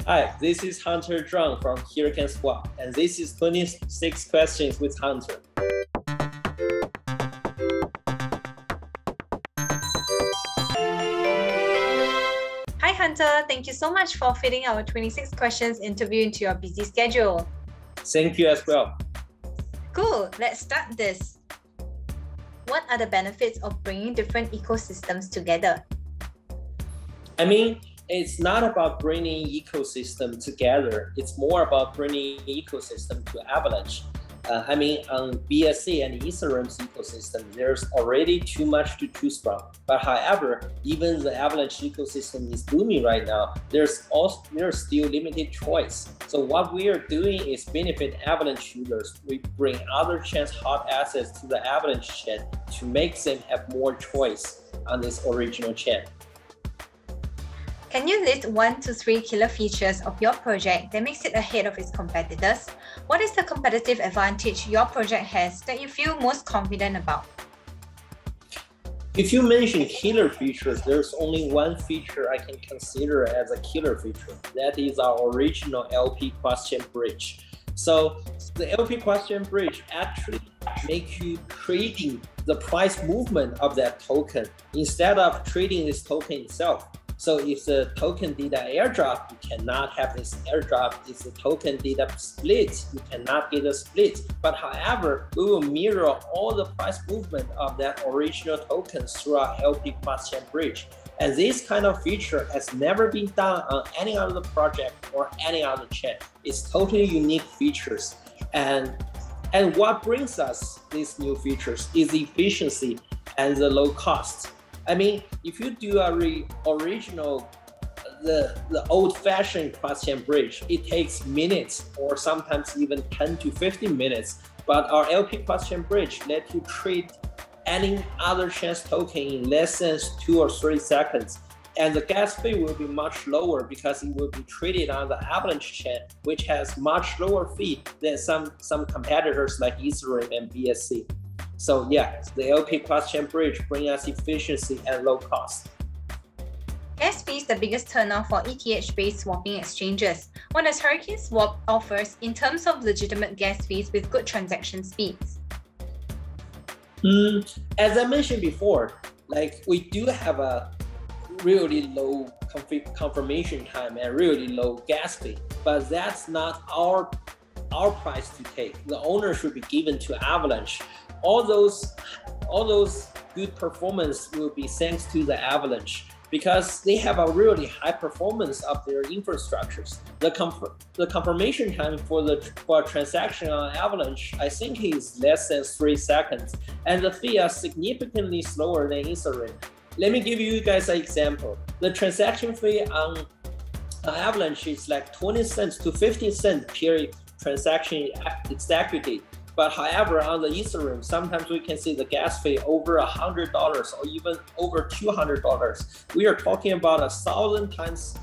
Hi, this is Hunter Zhang from HurricaneSwap, and this is 26 questions with Hunter. Hi Hunter, thank you so much for fitting our 26 questions interview into your busy schedule. Thank you as well. Cool, let's start this. What are the benefits of bringing different ecosystems together? I mean, it's not about bringing ecosystem together. It's more about bringing ecosystem to Avalanche. On BSC and Ethereum's ecosystem, there's already too much to choose from. But however, even the Avalanche ecosystem is booming right now, there's still limited choice. So what we are doing is benefit Avalanche users. We bring other chains' hot assets to the Avalanche chain to make them have more choice on this original chain. Can you list 1 to 3 killer features of your project that makes it ahead of its competitors? What is the competitive advantage your project has that you feel most confident about? If you mention killer features, there's only one feature I can consider as a killer feature. That is our original LP question bridge. So the LP question bridge actually makes you trading the price movement of that token instead of trading this token itself. So if the token did an airdrop, you cannot have this airdrop. If the token did a split, you cannot get a split. But however, we will mirror all the price movement of that original token through our LP question bridge. And this kind of feature has never been done on any other project or any other chain. It's totally unique features. And what brings us these new features is the efficiency and the low cost. I mean, if you do a original, the old-fashioned question bridge, it takes minutes or sometimes even 10 to 15 minutes. But our LP question bridge lets you trade any other chain's token in less than 2 or 3 seconds. And the gas fee will be much lower because it will be traded on the Avalanche chain, which has much lower fee than some competitors like Ethereum and BSC. So yeah, the LP question bridge brings us efficiency and low cost. Gas fee is the biggest turnoff for ETH-based swapping exchanges. What does HurricaneSwap offers in terms of legitimate gas fees with good transaction speeds? As I mentioned before, we do have a really low confirmation time and really low gas fee, but that's not our price to take. The owner should be given to Avalanche. All those good performance will be thanks to the Avalanche because they have a really high performance of their infrastructures. The confirmation time for a transaction on Avalanche, I think, is less than 3 seconds, and the fee are significantly slower than Ethereum. Let me give you guys an example. The transaction fee on Avalanche is like 20 cents to 50 cents per transaction executed. But however, on the Ethereum, sometimes we can see the gas fee over $100 or even over $200. We are talking about 1,000 times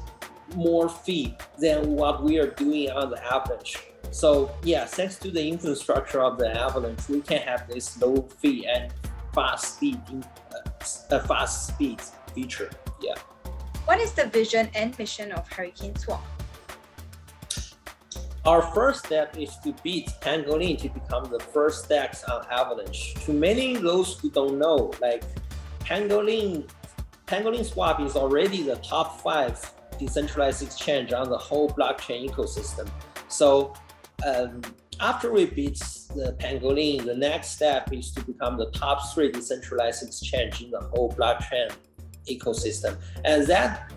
more fee than what we are doing on the Avalanche. So yeah, thanks to the infrastructure of the Avalanche, we can have this low fee and fast speed feature. Yeah. What is the vision and mission of HurricaneSwap? Our first step is to beat Pangolin to become the first DEX on Avalanche. To many of those who don't know, HurricaneSwap is already the top 5 decentralized exchange on the whole blockchain ecosystem. So after we beat the Pangolin, the next step is to become the top 3 decentralized exchange in the whole blockchain ecosystem. And that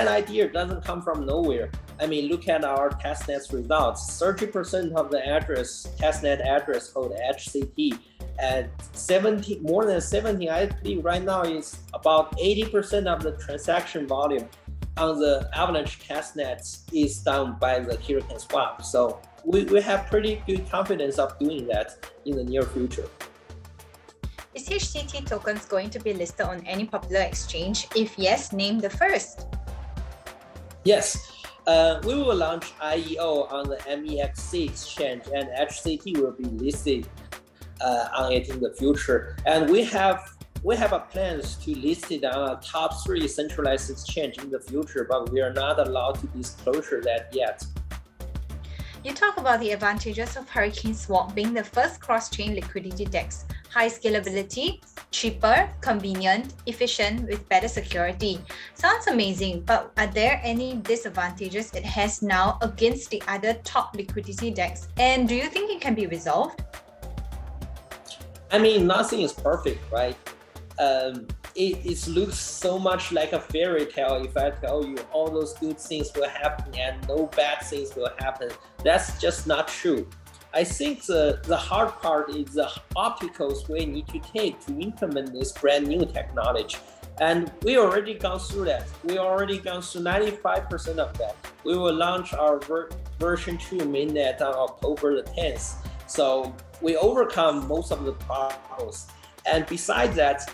idea doesn't come from nowhere. I mean, look at our Testnet results. 30% of the Testnet address code HCT, and more than 70, I believe right now is about 80% of the transaction volume on the Avalanche Testnet is done by the HurricaneSwap. So we have pretty good confidence of doing that in the near future. Is HCT tokens going to be listed on any popular exchange? If yes, name the first. Yes. We will launch IEO on the MEXC exchange, and HCT will be listed on it in the future. And we have we have a plans to list it on a top 3 centralized exchange in the future, but we are not allowed to disclose that yet. You talk about the advantages of HurricaneSwap being the first cross-chain liquidity DEX: high scalability, cheaper, convenient, efficient, with better security. Sounds amazing, but are there any disadvantages it has now against the other top liquidity DEX? And do you think it can be resolved? I mean, nothing is perfect, right? It looks so much like a fairy tale if I tell you all those good things will happen and no bad things will happen. That's just not true. I think the hard part is the obstacles we need to take to implement this brand new technology. And we already gone through that. We already gone through 95% of that. We will launch our version 2 mainnet on October the 10th. So we overcome most of the problems. And besides that,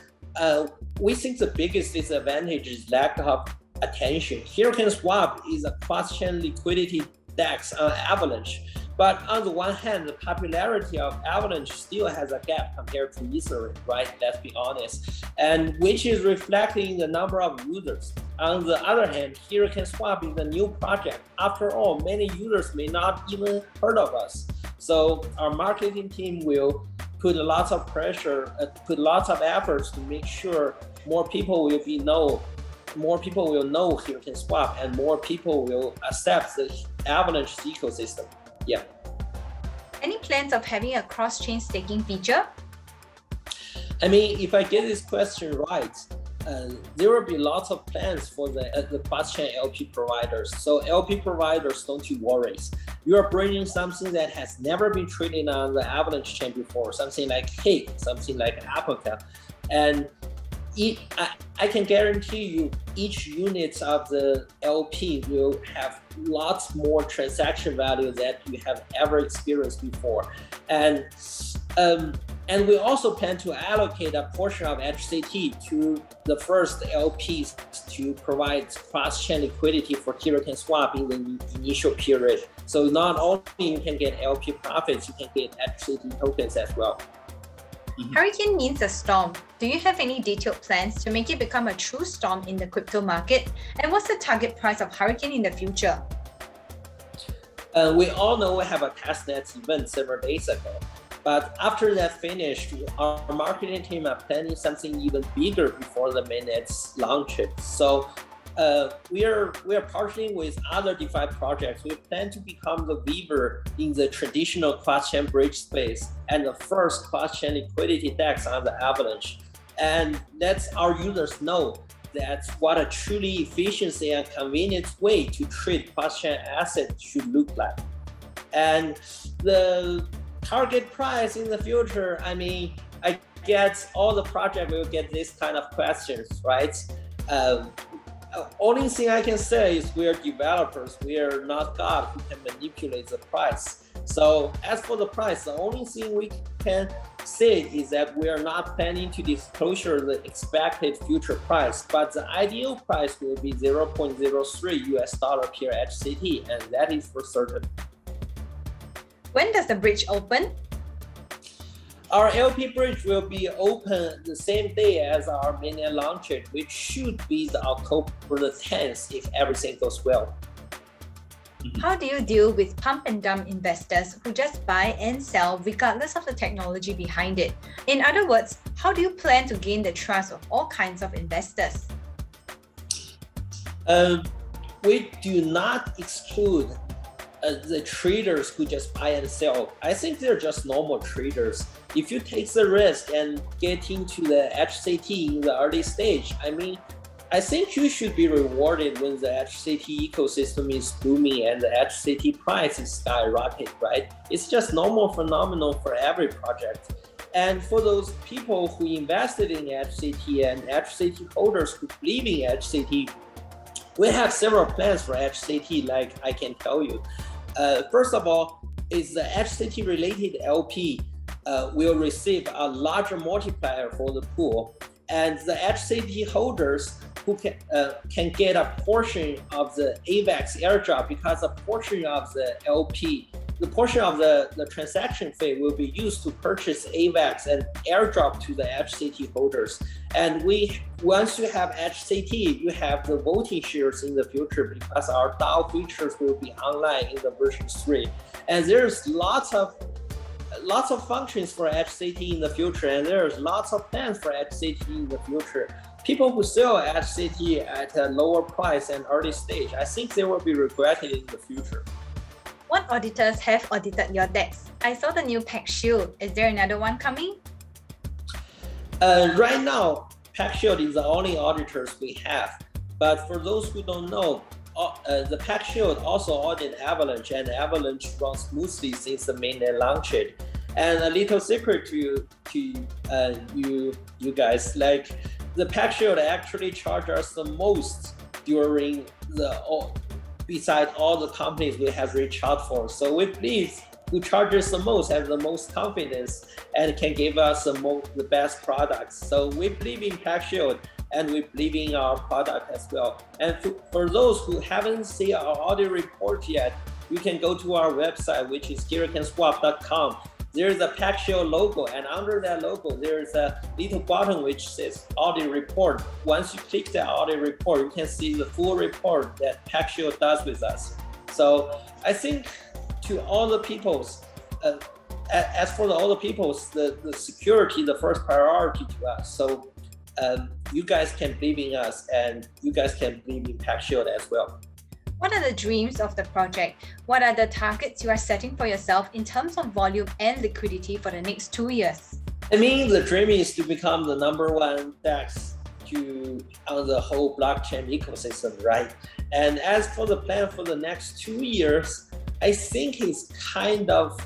we think the biggest disadvantage is lack of attention. HurricaneSwap is a cross-chain liquidity DEX on Avalanche. But on the one hand, the popularity of Avalanche still has a gap compared to Ethereum, right? Let's be honest. And which is reflecting the number of users. On the other hand, HurricaneSwap is a new project. After all, many users may not even heard of us. So our marketing team will put lots of pressure, put lots of efforts to make sure more people will know HurricaneSwap and more people will accept the Avalanche ecosystem. Yeah. Any plans of having a cross-chain staking feature? I mean, if I get this question right, there will be lots of plans for the cross-chain LP providers. So LP providers, don't you worry. You are bringing something that has never been traded on the Avalanche chain before, something like HIG, something like Apica. And I can guarantee you each unit of the LP will have lots more transaction value that you have ever experienced before. And we also plan to allocate a portion of HCT to the first LPs to provide cross-chain liquidity for HurricaneSwap in the initial period. So not only you can get LP profits, you can get HCT tokens as well. Hurricane means a storm. Do you have any detailed plans to make it become a true storm in the crypto market? And what's the target price of Hurricane in the future? We all know we have a Testnet event several days ago. But after that finished, our marketing team are planning something even bigger before the mainnet's launch. So we are partnering with other DeFi projects. We plan to become the leader in the traditional cross-chain bridge space and the first cross-chain liquidity DEX on the Avalanche. And let's our users know that's what a truly efficiency and convenient way to trade cross-chain assets should look like. And the target price in the future, I mean, I guess all the projects will get this kind of questions, right? Only thing I can say is we are developers. We are not God who can manipulate the price. So as for the price, the only thing we can say is that we are not planning to disclose the expected future price, but the ideal price will be $0.03 per HCT, and that is for certain. When does the bridge open? Our LP bridge will be open the same day as our mainnet launch, which should be the October the 10th if everything goes well. How do you deal with pump and dump investors who just buy and sell regardless of the technology behind it? In other words, how do you plan to gain the trust of all kinds of investors? We do not exclude the traders who just buy and sell. I think they're just normal traders. If you take the risk and get into the HCT in the early stage, I mean, I think you should be rewarded when the HCT ecosystem is booming and the HCT price is skyrocket, right? It's just normal phenomenon for every project. And for those people who invested in HCT and HCT holders who believe in HCT, we have several plans for HCT, like I can tell you. First of all, is the HCT related LP will receive a larger multiplier for the pool, and the HCT holders who can get a portion of the AVAX airdrop because a portion of the LP the portion of the transaction fee will be used to purchase AVAX and airdrop to the HCT holders. And once you have HCT, you have the voting shares in the future because our DAO features will be online in the version 3. And there's lots of functions for HCT in the future, and there's lots of plans for HCT in the future. People who sell HCT at a lower price and early stage, I think they will be regretted in the future. What auditors have audited your decks? I saw the new Pack Shield. Is there another one coming? Right now, Pack Shield is the only auditors we have. But for those who don't know, the Pack Shield also audit Avalanche, and Avalanche runs smoothly since the mainnet launched. And a little secret to you guys, like the Pack Shield actually charge us the most during beside all the companies we have reached out for. So we believe who charges the most has the most confidence and can give us the best products. So we believe in Pack Shield, and we believe in our product as well. And for those who haven't seen our audit report yet, you can go to our website, which is HurricaneSwap.com. There's a Pack Shield logo, and under that logo, there's a little button which says audit report. Once you click the audit report, you can see the full report that Pack Shield does with us. So I think to all the peoples, as for all the peoples, the security, the first priority to us. So you guys can believe in us, and you guys can believe in Pack Shield as well. What are the dreams of the project? What are the targets you are setting for yourself in terms of volume and liquidity for the next 2 years? I mean, the dream is to become the #1 DEX on the whole blockchain ecosystem, right? And as for the plan for the next 2 years, I think it's kind of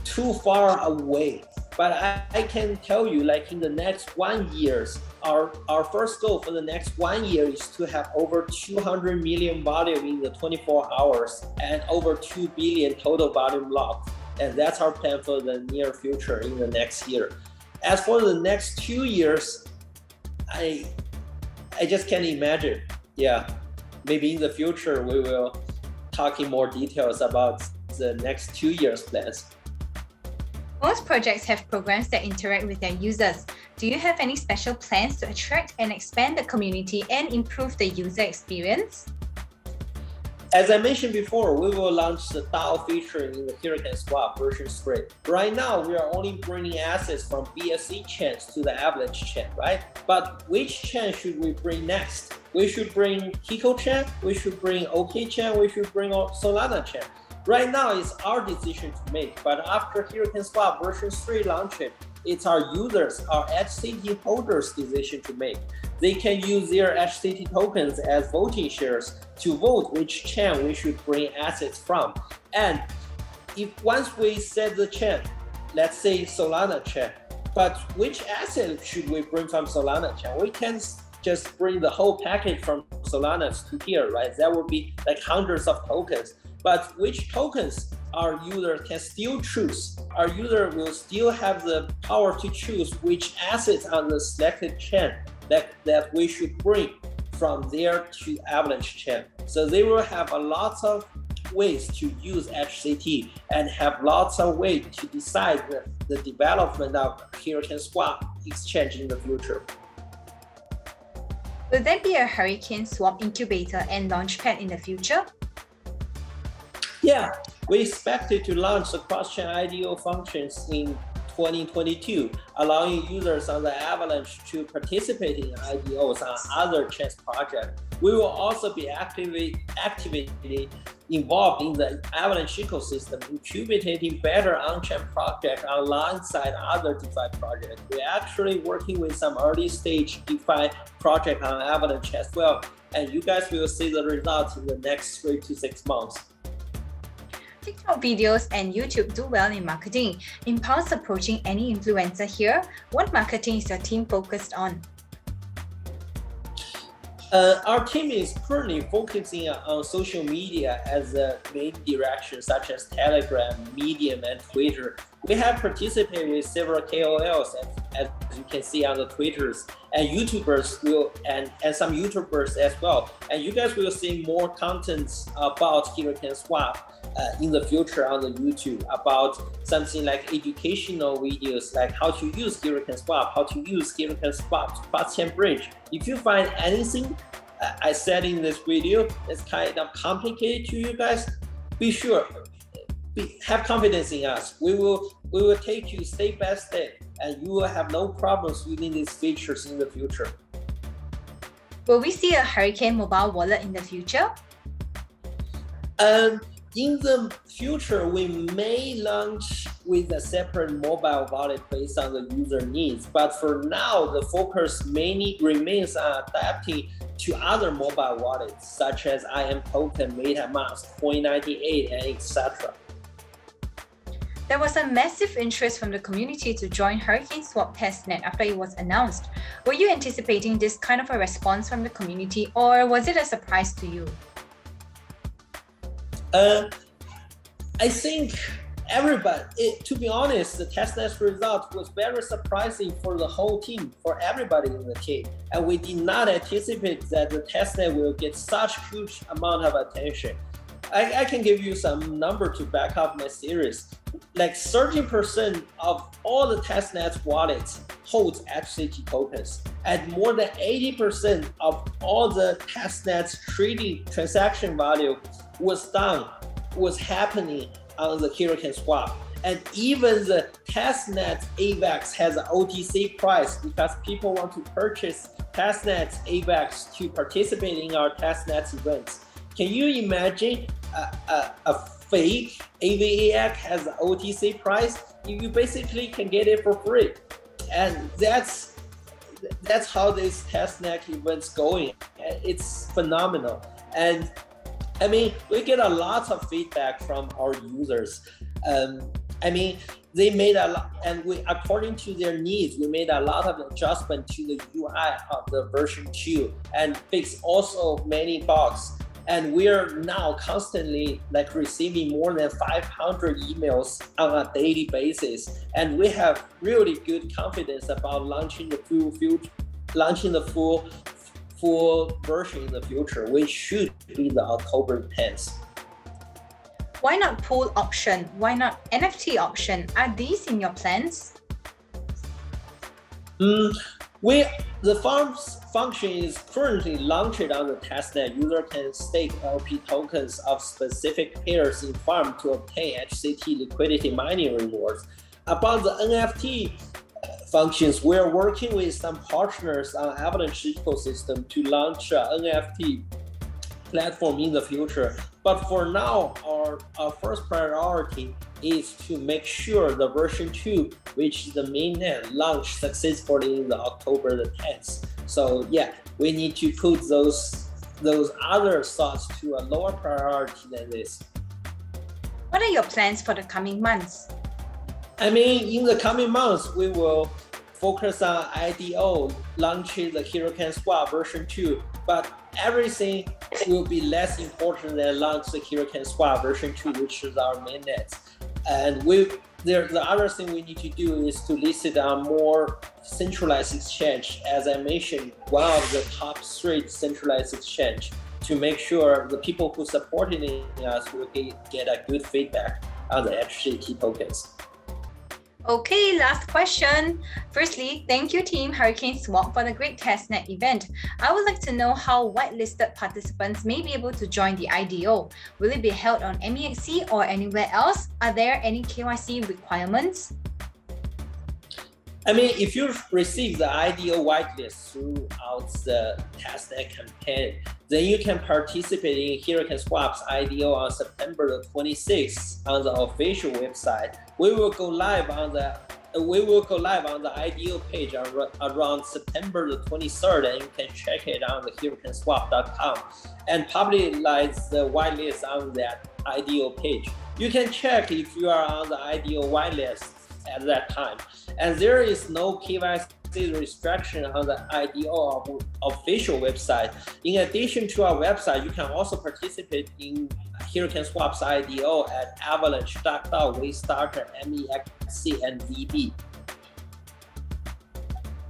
too far away. But I can tell you, like in the next 1 year, our first goal for the next 1 year is to have over 200 million volume in the 24 hours and over 2 billion total volume locked. And that's our plan for the near future in the next year. As for the next 2 years, I just can't imagine. Yeah, maybe in the future we will talk in more details about the next 2 years plans. Most projects have programs that interact with their users. Do you have any special plans to attract and expand the community and improve the user experience? As I mentioned before, we will launch the DAO feature in the HurricaneSwap version 3. Right now, we are only bringing assets from BSC chains to the Avalanche chain, right? But which chain should we bring next? We should bring Hiko chain, we should bring OK chain, we should bring Solana chain. Right now, it's our decision to make, but after HurricaneSwap version 3 launched, it's our users, our HCT holders' decision to make. They can use their HCT tokens as voting shares to vote which chain we should bring assets from. And if once we set the chain, let's say Solana chain, but which asset should we bring from Solana chain? We can just bring the whole package from Solana to here, right? That would be like hundreds of tokens. But which tokens our user can still choose? Our user will still have the power to choose which assets on the selected chain that we should bring from there to Avalanche chain. So they will have a lot of ways to use HCT and have lots of ways to decide the development of HurricaneSwap exchange in the future. Will there be a HurricaneSwap Incubator and Launchpad in the future? Yeah, we expected to launch the Crosschain IDO functions in 2022, allowing users on the Avalanche to participate in IDOs on other chains projects. We will also be actively involved in the Avalanche ecosystem, incubating better on-chain projects alongside other DeFi projects. We're actually working with some early stage DeFi project on Avalanche as well, and you guys will see the results in the next 3 to 6 months. TikTok videos and YouTube do well in marketing. Impulse approaching any influencer here. What marketing is your team focused on? Our team is currently focusing on social media as a main direction, such as Telegram, Medium, and Twitter. We have participated with several KOLs as you can see on the Twitters, and YouTubers will, and some YouTubers as well. And you guys will see more contents about HurricaneSwap in the future on the YouTube, about something like educational videos, like how to use HurricaneSwap, how to use HurricaneSwap's Crosschain bridge. If you find anything I said in this video that's kind of complicated to you guys, be sure, have confidence in us. We will take you step by step, and you will have no problems using these features in the future. Will we see a Hurricane mobile wallet in the future? In the future, we may launch with a separate mobile wallet based on the user needs. But for now, the focus mainly remains on adapting to other mobile wallets, such as IM Token, MetaMask, Coin98, and etc. There was a massive interest from the community to join HurricaneSwap Testnet after it was announced. Were you anticipating this kind of a response from the community, or was it a surprise to you? I think everybody, to be honest, the testnet result was very surprising for the whole team, for everybody in the team. And we did not anticipate that the testnet will get such huge amount of attention. I can give you some number to back up my theories. Like 30% of all the testnet wallets holds HCT tokens, and more than 80% of all the testnet trading transaction value was happening on the HurricaneSwap. And even the testnet AVAX has an OTC price because people want to purchase testnet AVAX to participate in our testnet events. Can you imagine a fake AVAX has an OTC price? You basically can get it for free. And that's how this testnet event's going. It's phenomenal. And I mean, we get a lot of feedback from our users. I mean, they made a lot, and according to their needs, we made a lot of adjustment to the UI of the version 2 and fixed also many bugs. And we are now constantly like receiving more than 500 emails on a daily basis. And we have really good confidence about launching the full version in the future, which should be the October 10th. Why not pool option? Why not NFT option? Are these in your plans? The farm's function is currently launched on the testnet. User can stake LP tokens of specific pairs in farm to obtain HCT liquidity mining rewards. About the NFT functions, we're working with some partners on Avalanche ecosystem to launch an NFT platform in the future. But for now, our first priority is to make sure the version 2, which is the mainnet, launch successfully in the October the 10th. So yeah, we need to put those other thoughts to a lower priority than this. What are your plans for the coming months? I mean, in the coming months, we will focus on IDO, launching the HurricaneSwap version 2, but everything will be less important than launch the HurricaneSwap version 2, which is our mainnet. And the other thing we need to do is to list it on more centralized exchange. As I mentioned, one of the top 3 centralized exchange, to make sure the people who supported us will get a good feedback on the HCT tokens. Okay, last question. Firstly, thank you Team HurricaneSwap for the great testnet event. I would like to know how whitelisted participants may be able to join the IDO. Will it be held on MEXC or anywhere else? Are there any KYC requirements? I mean, if you receive the IDO whitelist throughout the testnet campaign, then you can participate in HurricaneSwap's IDO on September the 26th on the official website. We will go live on the IDO page around September the 23rd, and you can check it on the HurricaneSwap.com and publicize the whitelist on that IDO page. You can check if you are on the IDO whitelist at that time. And there is no KYC restriction on the IDO official website. In addition to our website, you can also participate in HurricaneSwap's IDO at Avalanche, Waystarter, MEXC, and VB.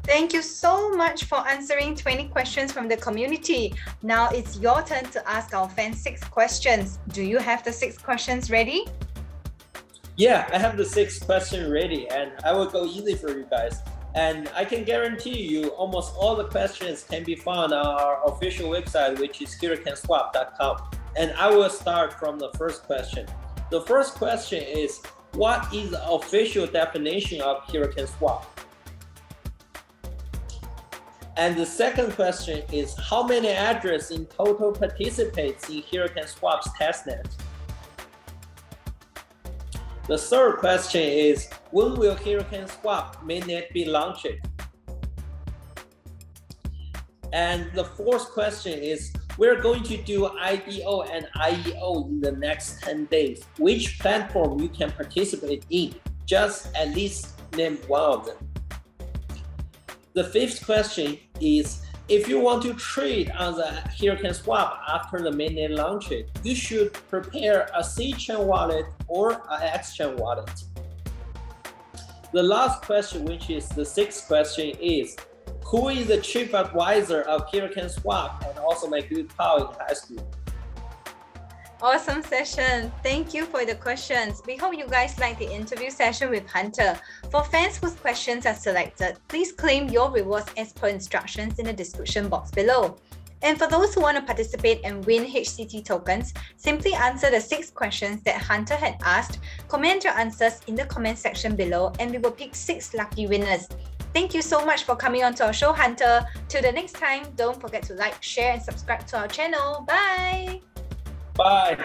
Thank you so much for answering 20 questions from the community. Now it's your turn to ask our fans 6 questions. Do you have the 6 questions ready? Yeah, I have the 6 questions ready, and I will go easy for you guys. And I can guarantee you almost all the questions can be found on our official website, which is HurricaneSwap.com. And I will start from the first question. The first question is, what is the official definition of HurricaneSwap? And the second question is, how many addresses in total participates in HurricaneSwap's testnet? The third question is, when will HurricaneSwap mainnet be launched? And the fourth question is, we're going to do IDO and IEO in the next 10 days. Which platform you can participate in? Just at least name one of them. The fifth question is, if you want to trade on the HurricaneSwap after the mainnet launch, you should prepare a C-chain wallet or an X-chain wallet. The last question, which is the sixth question, is, who is the chief advisor of HurricaneSwap and also my good pal in high school? Awesome session. Thank you for the questions. We hope you guys like the interview session with Hunter. For fans whose questions are selected, please claim your rewards as per instructions in the description box below. And for those who want to participate and win HCT tokens, simply answer the 6 questions that Hunter had asked, comment your answers in the comment section below, and we will pick 6 lucky winners. Thank you so much for coming on to our show, Hunter. Till the next time, don't forget to like, share, and subscribe to our channel. Bye! Bye!